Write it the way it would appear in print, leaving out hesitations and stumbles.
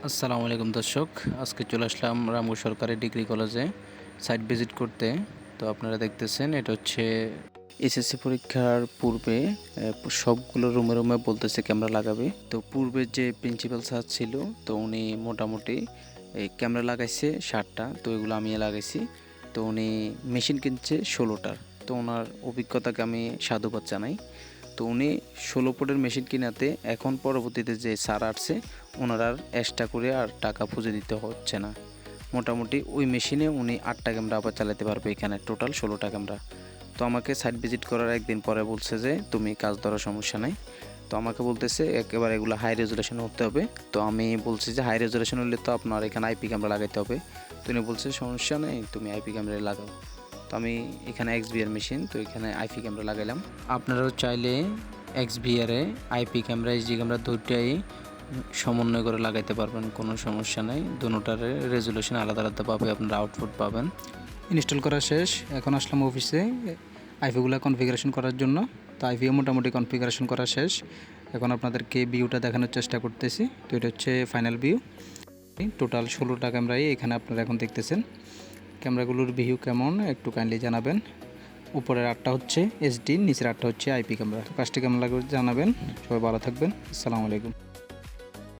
আসসালামু আলাইকুম দর্শক, আজকে চলে আসলাম রামগড় সরকারি ডিগ্রি কলেজে সাইট ভিজিট করতে। তো আপনারা দেখতেছেন এটা হচ্ছে এসএসসি পরীক্ষার পূর্বে সবগুলো রুমে রুমে বলতেছে ক্যামেরা লাগাবে। তো পূর্বে যে প্রিন্সিপাল স্যার ছিল, তো উনি মোটামুটি এই ক্যামেরা লাগাইছে 60টা, তো এগুলো আমি লাগাইছি। তো উনি মেশিন কিনছে 16টার। তো ওনার অভিজ্ঞতাকে আমি সাধুবাদ জানাই। তো উনি 16 ফুটের মেশিন কিনাতে এখন পরবর্তীতে যে স্যার আসছে ওনার আর এক্সট্রা করে আর টাকা পুঁজি দিতে হচ্ছে না। মোটামুটি ওই মেশিনে উনি 8টা ক্যামেরা আবার চালাতে পারবে, এখানে টোটাল 16টা ক্যামেরা। তো আমাকে সাইট ভিজিট করার একদিন পরে বলছে যে তুমি কাজ ধরার সমস্যা নাই। তো আমাকে বলতেছে একেবারে এগুলো হাই রেজুলেশন হতে হবে। তো আমি বলছি যে হাই রেজুলেশন হলে তো আপনার এখানে আইপি ক্যামেরা লাগাইতে হবে। তো উনি বলছে সমস্যা নেই, তুমি আইপি ক্যামেরা লাগাও। তো আমি এখানে এক্সবিআর মেশিন, তো এখানে আইপি ক্যামেরা লাগাইলাম। আপনারাও চাইলে এক্সবিআরে আইপি ক্যামেরা এইচডি ক্যামেরা দুইটাই সমন্বয় করে লাগাইতে পারবেন, কোনো সমস্যা নেই। দুটোটার রেজুলেশন আলাদা আলাদা পাবে, আপনারা আউটপুট পাবেন। ইনস্টল করা শেষ। এখন আসলাম অফিসে আইপিগুলো কনফিগারেশন করার জন্য। তো আইপিও মোটামুটি কনফিগারেশন করা শেষ। এখন আপনাদেরকে ভিউটা দেখানোর চেষ্টা করতেছি। তো এটা হচ্ছে ফাইনাল ভিউ। টোটাল 16টা ক্যামেরাই এখানে আপনারা এখন দেখতেছেন। ক্যামেরাগুলোর ভিউ কেমন একটু কাইন্ডলি জানাবেন। উপরের 8টা হচ্ছে এসডি, নিচের 8টা হচ্ছে আইপি ক্যামেরা। তো কাজটি কেমন লাগবে জানাবেন। সবাই ভালো থাকবেন। আসসালামু আলাইকুম।